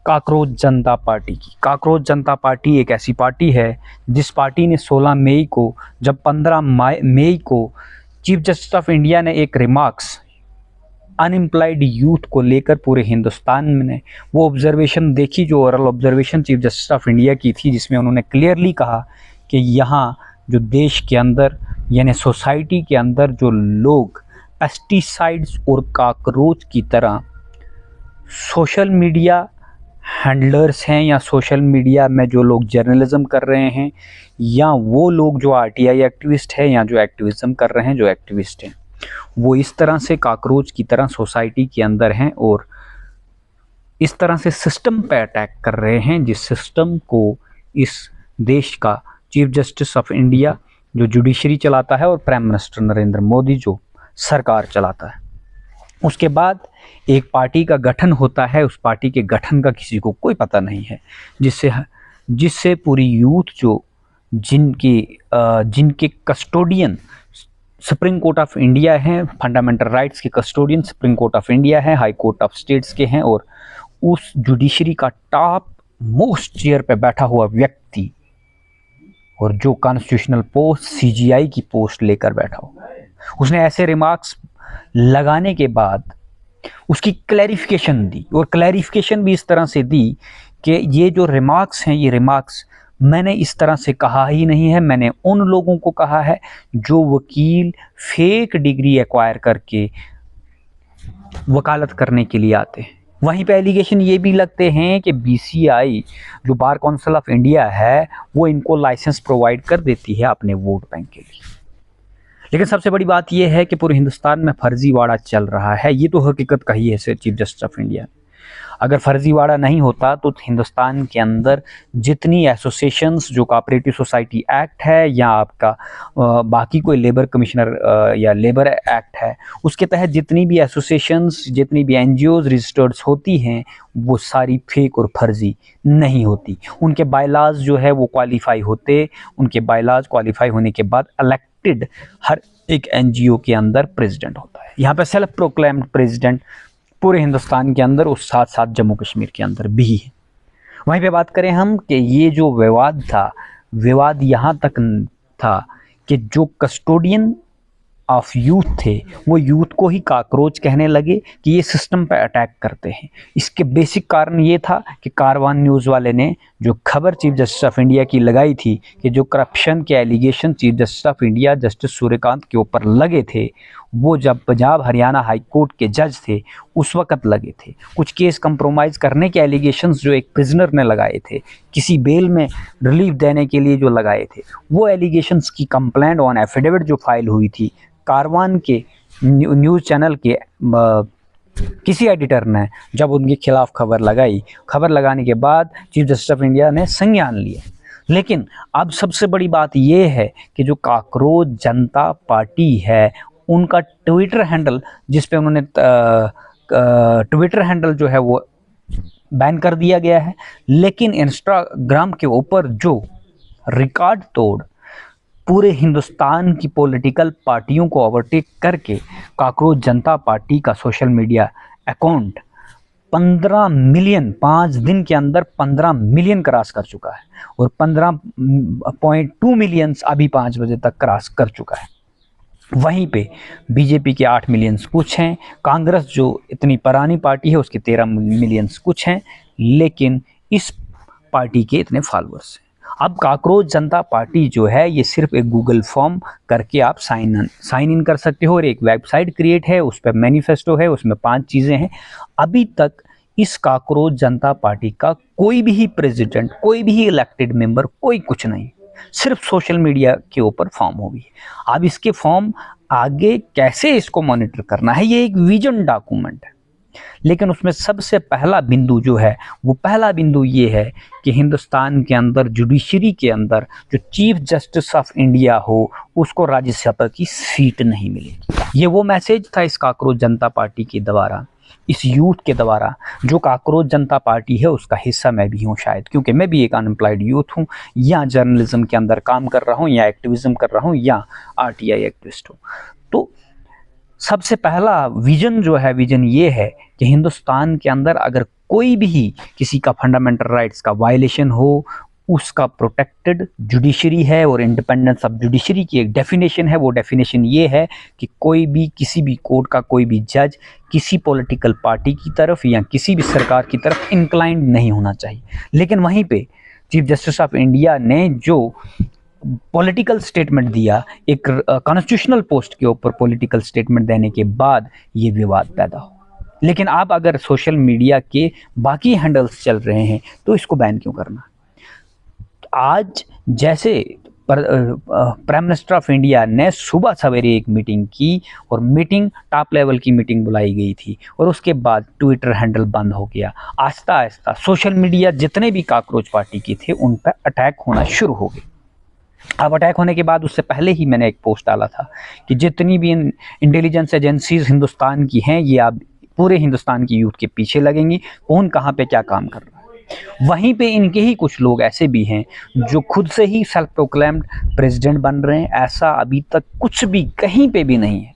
Cockroach जनता party की। Cockroach जनता party एक ऐसी पार्टी है जिस पार्टी ने 16 मई को, जब 15 मई को चीफ जस्टिस ऑफ इंडिया ने एक रिमार्क्स अनएम्प्लॉयड यूथ को लेकर पूरे हिंदुस्तान में वो ऑब्जर्वेशन देखी, जो oral observation chief justice of India की थी, जिसमें उन्होंने क्लियरली कहा कि यहाँ जो देश के अंदर यानी सोसाइटी के अंदर जो लोग पेस्टिसाइड्स और काकरोच की तरह सोशल मीडिया हैंडलर्स हैं या सोशल मीडिया में जो लोग जर्नलिज्म कर रहे हैं या वो लोग जो आरटीआई एक्टिविस्ट हैं या जो एक्टिविज्म कर रहे हैं, जो एक्टिविस्ट हैं, वो इस तरह से काकरोच की तरह सोसाइटी के अंदर हैं और इस तरह से सिस्टम पे अटैक कर रहे हैं, जिस सिस्टम को इस देश का चीफ जस्टिस ऑफ इंडिया जो जुडिशरी चलाता है और प्राइम मिनिस्टर नरेंद्र मोदी जो सरकार चलाता है। उसके बाद एक पार्टी का गठन होता है, उस पार्टी के गठन का किसी को कोई पता नहीं है, जिससे पूरी यूथ जो जिनके custodian supreme court of India हैं, फंडामेंटल राइट्स के custodian supreme court of India है, हाई कोर्ट ऑफ स्टेट्स के हैं, और उस जुडिशरी का टॉप मोस्ट चेयर पे बैठा हुआ व्यक्ति और जो कॉन्स्टिट्यूशनल पोस्ट सीजीआई की पोस्ट लेकर बैठा हुआ, उसने ऐसे रिमार्क्स लगाने के बाद उसकी क्लैरिफिकेशन दी, और क्लैरिफिकेशन भी इस तरह से दी कि ये जो रिमार्क्स हैं, ये रिमार्क्स मैंने इस तरह से कहा ही नहीं है, मैंने उन लोगों को कहा है जो वकील फेक डिग्री एक्वायर करके वकालत करने के लिए आते हैं। वहीं पे एलिगेशन ये भी लगते हैं कि बीसीआई जो बार काउंसिल ऑफ इंडिया है वो इनको लाइसेंस प्रोवाइड कर देती है अपने वोट बैंक के लिए। लेकिन सबसे बड़ी बात यह है कि पूरे हिंदुस्तान में फर्जीवाड़ा चल रहा है, ये तो हकीकत कही है चीफ जस्टिस ऑफ इंडिया। अगर फर्जीवाड़ा नहीं होता तो हिंदुस्तान के अंदर जितनी एसोसिएशंस जो कोऑपरेटिव सोसाइटी एक्ट है या आपका बाकी कोई लेबर कमिश्नर या लेबर एक्ट है, उसके तहत जितनी भी एसोसिएशंस, जितनी भी एनजीओज रजिस्टर्ड होती हैं, वो सारी फेक और फर्जी नहीं होती। उनके बायलॉज जो है वो क्वालिफाई होते, उनके बायलॉज क्वालिफाई होने के बाद इलेक्टेड हर एक एनजीओ के अंदर प्रेसिडेंट होता है। यहाँ पर सेल्फ प्रोक्लेम्ड प्रेसिडेंट पूरे हिंदुस्तान के अंदर और साथ साथ जम्मू कश्मीर के अंदर भी है। वहीं पे बात करें हम कि ये जो विवाद था, विवाद यहाँ तक था कि जो कस्टोडियन ऑफ यूथ थे वो यूथ को ही काकरोच कहने लगे कि ये सिस्टम पर अटैक करते हैं। इसके बेसिक कारण ये था कि कारवान न्यूज़ वाले ने जो खबर चीफ जस्टिस ऑफ इंडिया की लगाई थी कि जो करप्शन के allegation chief justice of India justice Surya Kant के ऊपर लगे थे, वो जब पंजाब हरियाणा हाई कोर्ट के जज थे उस वक़्त लगे थे। कुछ केस कंप्रोमाइज़ करने के एलिगेशंस जो एक प्रिजनर ने लगाए थे, किसी बेल में रिलीफ देने के लिए जो लगाए थे, वो एलिगेशंस की कंप्लेंट ऑन एफिडेविट जो फाइल हुई थी, कारवान के न्यूज़ चैनल के किसी एडिटर ने जब उनके खिलाफ खबर लगाई, खबर लगाने के बाद चीफ जस्टिस ऑफ इंडिया ने संज्ञान लिया। लेकिन अब सबसे बड़ी बात यह है कि जो काकरोच जनता पार्टी है, उनका ट्विटर हैंडल, जिस पे उन्होंने ट्विटर हैंडल जो है वो बैन कर दिया गया है, लेकिन इंस्टाग्राम के ऊपर जो रिकॉर्ड तोड़ पूरे हिंदुस्तान की पॉलिटिकल पार्टियों को ओवरटेक करके काकरोच जनता पार्टी का सोशल मीडिया अकाउंट 15 मिलियन 5 दिन के अंदर 15 मिलियन क्रॉस कर चुका है और 15.2 मिलियन अभी 5 बजे तक क्रॉस कर चुका है। वहीं पे बीजेपी के 8 मिलियंस कुछ हैं, कांग्रेस जो इतनी पुरानी पार्टी है उसके 13 मिलियंस कुछ हैं, लेकिन इस पार्टी के इतने फॉलोअर्स हैं। अब काकरोच जनता पार्टी जो है ये सिर्फ एक गूगल फॉर्म करके आप साइन इन कर सकते हो और एक वेबसाइट क्रिएट है, उस पर मैनिफेस्टो है, उसमें 5 चीज़ें हैं। अभी तक इस काकरोच जनता पार्टी का कोई भी प्रेसिडेंट, कोई भी इलेक्टेड मेंबर, कोई कुछ नहीं, सिर्फ सोशल मीडिया के ऊपर फॉर्म होगी। अब इसके फॉर्म आगे कैसे इसको मॉनिटर करना है, ये एक विजन डॉक्यूमेंट है, लेकिन उसमें सबसे पहला बिंदु जो है वो पहला बिंदु ये है कि हिंदुस्तान के अंदर जुडिशरी के अंदर जो चीफ जस्टिस ऑफ इंडिया हो उसको राज्यसभा की सीट नहीं मिलेगी। ये वो मैसेज था इस काकरोच जनता पार्टी के द्वारा, इस यूथ के द्वारा, जो काकरोच जनता पार्टी है उसका हिस्सा मैं भी हूँ शायद, क्योंकि मैं भी एक अनएम्प्लॉयड यूथ हूँ, या जर्नलिज्म के अंदर काम कर रहा हूँ, या एक्टिविज्म कर रहा हूँ, या आरटीआई एक्टिविस्ट हूँ। तो सबसे पहला विजन जो है, विजन ये है कि हिंदुस्तान के अंदर अगर कोई भी किसी का फंडामेंटल राइट्स का वायलेशन हो, उसका प्रोटेक्टेड जुडिशरी है। और इंडिपेंडेंस ऑफ जुडिशरी की एक डेफिनेशन है, वो डेफिनेशन ये है कि कोई भी किसी भी कोर्ट का कोई भी जज किसी पॉलिटिकल पार्टी की तरफ या किसी भी सरकार की तरफ इंक्लाइंड नहीं होना चाहिए। लेकिन वहीं पे चीफ जस्टिस ऑफ इंडिया ने जो पॉलिटिकल स्टेटमेंट दिया, एक कॉन्स्टिट्यूशनल पोस्ट के ऊपर पॉलिटिकल स्टेटमेंट देने के बाद ये विवाद पैदा हो। लेकिन आप अगर सोशल मीडिया के बाकी हैंडल्स चल रहे हैं तो इसको बैन क्यों करना? आज जैसे प्राइम मिनिस्टर ऑफ इंडिया ने सुबह सवेरे एक मीटिंग की और मीटिंग टॉप लेवल की मीटिंग बुलाई गई थी और उसके बाद ट्विटर हैंडल बंद हो गया। आहिस्ता आहिस्ता सोशल मीडिया जितने भी कॉकरोच पार्टी के थे उन पर अटैक होना शुरू हो गए। अब अटैक होने के बाद उससे पहले ही मैंने एक पोस्ट डाला था कि जितनी भी इंटेलिजेंस एजेंसीज हिंदुस्तान की हैं ये अब पूरे हिंदुस्तान की यूथ के पीछे लगेंगी, कौन कहाँ पे क्या काम कर रहा है। वहीं पे इनके ही कुछ लोग ऐसे भी हैं जो खुद से ही सेल्फ प्रोक्लेम्ड प्रेसिडेंट बन रहे हैं। ऐसा अभी तक कुछ भी कहीं पे भी नहीं है।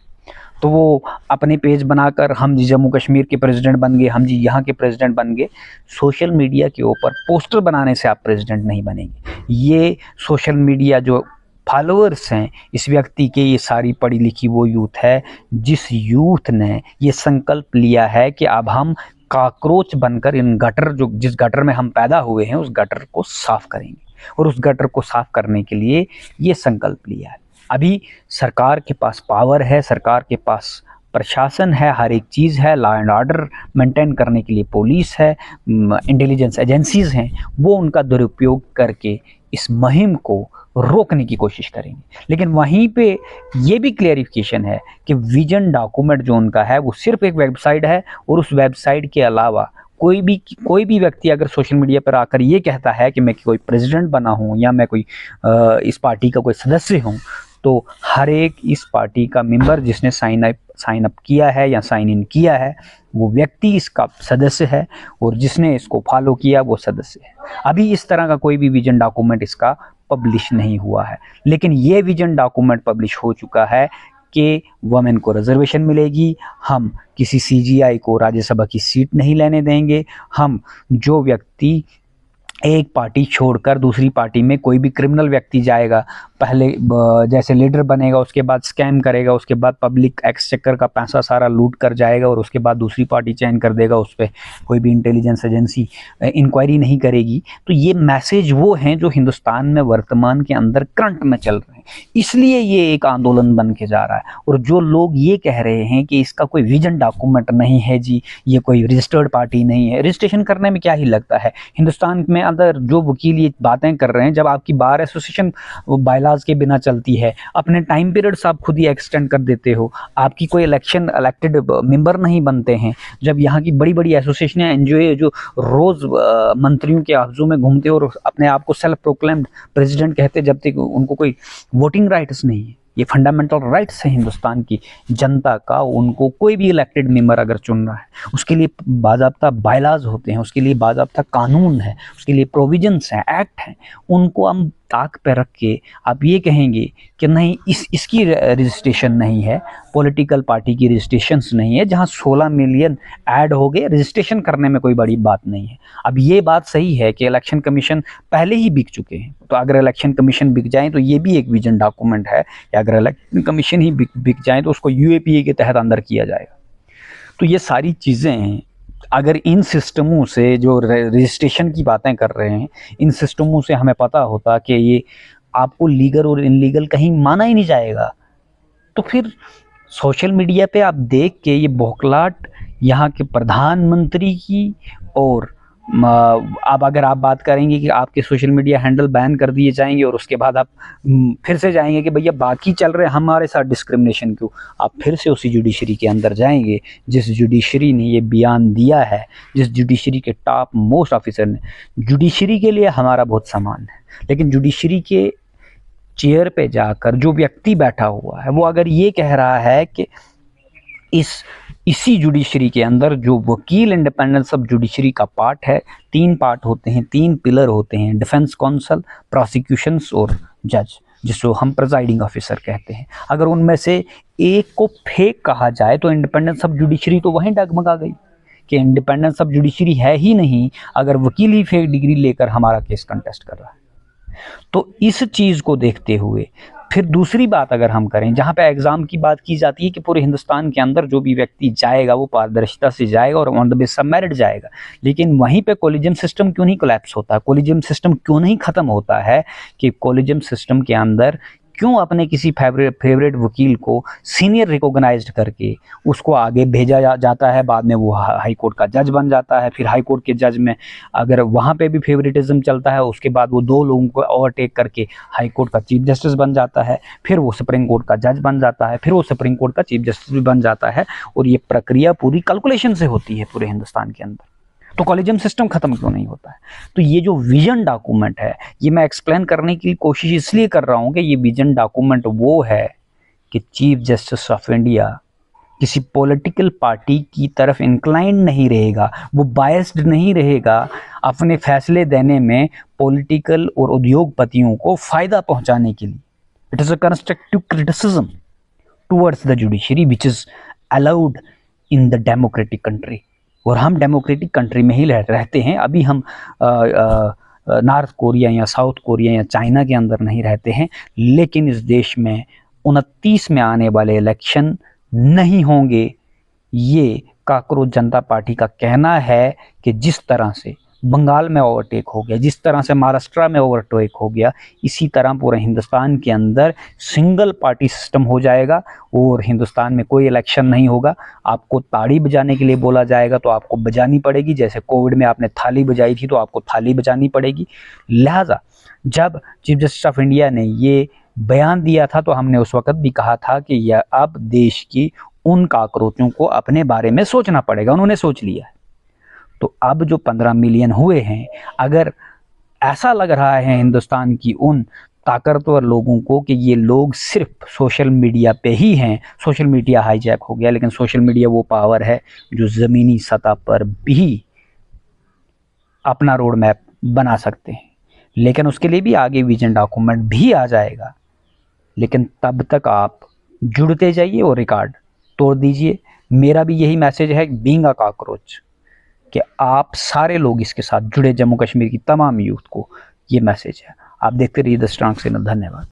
तो वो अपने पेज बनाकर हम जी जम्मू कश्मीर के प्रेसिडेंट बन गए, हम जी यहाँ के प्रेसिडेंट बन गए। सोशल मीडिया के ऊपर पोस्टर बनाने से आप प्रेसिडेंट नहीं बनेंगे। ये सोशल मीडिया जो फॉलोअर्स हैं इस व्यक्ति के, ये सारी पढ़ी लिखी वो यूथ है जिस यूथ ने ये संकल्प लिया है कि अब हम कॉकरोच बनकर इन गटर, जो जिस गटर में हम पैदा हुए हैं उस गटर को साफ करेंगे। और उस गटर को साफ करने के लिए ये संकल्प लिया है। अभी सरकार के पास पावर है, सरकार के पास प्रशासन है, हर एक चीज़ है, लॉ एंड ऑर्डर मेंटेन करने के लिए पुलिस है, इंटेलिजेंस एजेंसीज हैं, वो उनका दुरुपयोग करके इस मुहिम को रोकने की कोशिश करेंगे। लेकिन वहीं पे ये भी क्लेरिफिकेशन है कि विजन डॉक्यूमेंट जो उनका है वो सिर्फ एक वेबसाइट है और उस वेबसाइट के अलावा कोई भी व्यक्ति अगर सोशल मीडिया पर आकर ये कहता है कि मैं कोई प्रेसिडेंट बना हूँ या मैं कोई इस पार्टी का कोई सदस्य हूँ, तो हर एक इस पार्टी का मेंबर जिसने साइन अप किया है या साइन इन किया है वो व्यक्ति इसका सदस्य है और जिसने इसको फॉलो किया वो सदस्य है। अभी इस तरह का कोई भी विजन डॉक्यूमेंट इसका पब्लिश नहीं हुआ है, लेकिन ये विजन डॉक्यूमेंट पब्लिश हो चुका है कि वमेन को रिजर्वेशन मिलेगी, हम किसी सीजीआई को राज्यसभा की सीट नहीं लेने देंगे, हम जो व्यक्ति एक पार्टी छोड़कर दूसरी पार्टी में कोई भी क्रिमिनल व्यक्ति जाएगा, पहले जैसे लीडर बनेगा, उसके बाद स्कैम करेगा, उसके बाद पब्लिक एक्सचेकर का पैसा सारा लूट कर जाएगा और उसके बाद दूसरी पार्टी चयन कर देगा, उस पर कोई भी इंटेलिजेंस एजेंसी इंक्वायरी नहीं करेगी। तो ये मैसेज वो हैं जो हिंदुस्तान में वर्तमान के अंदर करंट में चल रहे हैं, इसलिए ये एक आंदोलन बन के जा रहा है। और जो लोग ये कह रहे हैं कि इसका कोई विजन डॉक्यूमेंट नहीं है जी, ये कोई रजिस्टर्ड पार्टी नहीं है, रजिस्ट्रेशन करने में क्या ही लगता है। हिंदुस्तान में अंदर जो वकील ये बातें कर रहे हैं, जब आपकी बार एसोसिएशन बायलाज के बिना चलती है, अपने टाइम पीरियड्स आप खुद ही एक्सटेंड कर देते हो, आपकी कोई इलेक्टेड मेंबर नहीं बनते हैं, जब यहाँ की बड़ी बड़ी एसोसिएशन एनजीओ जो रोज़ मंत्रियों के आफजों में घूमते और अपने आप को सेल्फ प्रोक्लेम्ड प्रेसिडेंट कहते, जब तक उनको कोई वोटिंग राइट्स नहीं है। ये फंडामेंटल राइट्स है हिंदुस्तान की जनता का। उनको कोई भी इलेक्टेड मेंबर अगर चुन रहा है उसके लिए बाज़ाब्ता बायलाज होते हैं, उसके लिए बाज़ाब्ता कानून है, उसके लिए प्रोविजंस हैं, एक्ट हैं। उनको हम ताक पे रख के आप ये कहेंगे कि नहीं इसकी रजिस्ट्रेशन नहीं है, पॉलिटिकल पार्टी की रजिस्ट्रेशंस नहीं है, जहां 16 मिलियन ऐड हो गए, रजिस्ट्रेशन करने में कोई बड़ी बात नहीं है। अब ये बात सही है कि इलेक्शन कमीशन पहले ही बिक चुके हैं, तो अगर इलेक्शन कमीशन बिक जाए तो ये भी एक विजन डॉक्यूमेंट है कि अगर इलेक्शन कमीशन ही बिक जाए तो उसको यूएपीए के तहत अंदर किया जाएगा। तो ये सारी चीज़ें हैं। अगर इन सिस्टमों से, जो रजिस्ट्रेशन की बातें कर रहे हैं, इन सिस्टमों से हमें पता होता कि ये आपको लीगल और इनलीगल कहीं माना ही नहीं जाएगा, तो फिर सोशल मीडिया पे आप देख के ये बौखलाहट यहाँ के प्रधानमंत्री की, और अब अगर आप बात करेंगे कि आपके सोशल मीडिया हैंडल बैन कर दिए जाएंगे और उसके बाद आप फिर से जाएंगे कि भैया बाकी चल रहे हमारे साथ डिस्क्रिमिनेशन क्यों, आप फिर से उसी जुडिशरी के अंदर जाएंगे जिस जुडिशरी ने ये बयान दिया है, जिस जुडिशरी के टॉप मोस्ट ऑफिसर ने। जुडिशरी के लिए हमारा बहुत सम्मान है, लेकिन जुडिशरी के चेयर पे जाकर जो व्यक्ति बैठा हुआ है वो अगर ये कह रहा है कि इसी जुडिशरी के अंदर जो वकील इंडिपेंडेंस ऑफ जुडिशरी का पार्ट है, 3 पार्ट होते हैं, 3 पिलर होते हैं, डिफेंस काउंसिल, प्रोसिक्यूशंस और जज, जिसको हम प्रिजाइडिंग ऑफिसर कहते हैं। अगर उनमें से एक को फेक कहा जाए तो इंडिपेंडेंस ऑफ जुडिशरी तो वहीं डगमगा गई, कि इंडिपेंडेंस ऑफ जुडिशरी है ही नहीं अगर वकील ही फेक डिग्री लेकर हमारा केस कंटेस्ट कर रहा है। तो इस चीज़ को देखते हुए फिर दूसरी बात अगर हम करें, जहाँ पे एग्ज़ाम की बात की जाती है कि पूरे हिंदुस्तान के अंदर जो भी व्यक्ति जाएगा वो पारदर्शिता से जाएगा और on the base of merit जाएगा, लेकिन वहीं पे कॉलेजियम सिस्टम क्यों नहीं कोलैप्स होता, कॉलेजियम सिस्टम क्यों नहीं ख़त्म होता है कि कॉलेजियम सिस्टम के अंदर क्यों अपने किसी फेवरेट वकील को सीनियर रिकॉग्नाइज्ड करके उसको आगे भेजा जाता है, बाद में वो हाई कोर्ट का जज बन जाता है, फिर हाई कोर्ट के जज में अगर वहाँ पे भी फेवरेटिज्म चलता है उसके बाद वो 2 लोगों को ओवरटेक करके हाई कोर्ट का चीफ जस्टिस बन जाता है, फिर वो सुप्रीम कोर्ट का जज बन जाता है, फिर वो सुप्रीम कोर्ट का चीफ जस्टिस भी बन जाता है, और ये प्रक्रिया पूरी कैलकुलेशन से होती है पूरे हिंदुस्तान के अंदर। तो कॉलेजियम सिस्टम खत्म क्यों नहीं होता है? तो ये जो विजन डॉक्यूमेंट है, ये मैं एक्सप्लेन करने की कोशिश इसलिए कर रहा हूं कि ये विजन डॉक्यूमेंट वो है कि चीफ जस्टिस ऑफ इंडिया किसी पॉलिटिकल पार्टी की तरफ इंक्लाइंड नहीं रहेगा, वो बायस्ड नहीं रहेगा अपने फैसले देने में पॉलिटिकल और उद्योगपतियों को फायदा पहुंचाने के लिए। It is a constructive criticism towards the judiciary which is allowed in the democratic country. और हम डेमोक्रेटिक कंट्री में ही रहते हैं। अभी हम नॉर्थ कोरिया या साउथ कोरिया या चाइना के अंदर नहीं रहते हैं, लेकिन इस देश में 29 में आने वाले इलेक्शन नहीं होंगे, ये काकरोच जनता पार्टी का कहना है कि जिस तरह से बंगाल में ओवरटेक हो गया, जिस तरह से महाराष्ट्र में ओवरटेक हो गया, इसी तरह पूरे हिंदुस्तान के अंदर सिंगल पार्टी सिस्टम हो जाएगा और हिंदुस्तान में कोई इलेक्शन नहीं होगा। आपको ताड़ी बजाने के लिए बोला जाएगा तो आपको बजानी पड़ेगी, जैसे कोविड में आपने थाली बजाई थी तो आपको थाली बजानी पड़ेगी। लिहाजा जब चीफ जस्टिस ऑफ इंडिया ने ये बयान दिया था तो हमने उस वक्त भी कहा था कि यह अब देश की उन काकरोचों को अपने बारे में सोचना पड़ेगा, उन्होंने सोच लिया है। तो अब जो 15 मिलियन हुए हैं, अगर ऐसा लग रहा है हिंदुस्तान की उन ताकतवर लोगों को कि ये लोग सिर्फ सोशल मीडिया पे ही हैं, सोशल मीडिया हाईजैक हो गया, लेकिन सोशल मीडिया वो पावर है जो ज़मीनी सतह पर भी अपना रोड मैप बना सकते हैं, लेकिन उसके लिए भी आगे विजन डॉक्यूमेंट भी आ जाएगा। लेकिन तब तक आप जुड़ते जाइए और रिकॉर्ड तोड़ दीजिए। मेरा भी यही मैसेज है, बीइंग अ कॉकरोच, कि आप सारे लोग इसके साथ जुड़े, जम्मू कश्मीर की तमाम यूथ को ये मैसेज है। आप देखते रहिए द स्ट्रांग सिग्नल। धन्यवाद।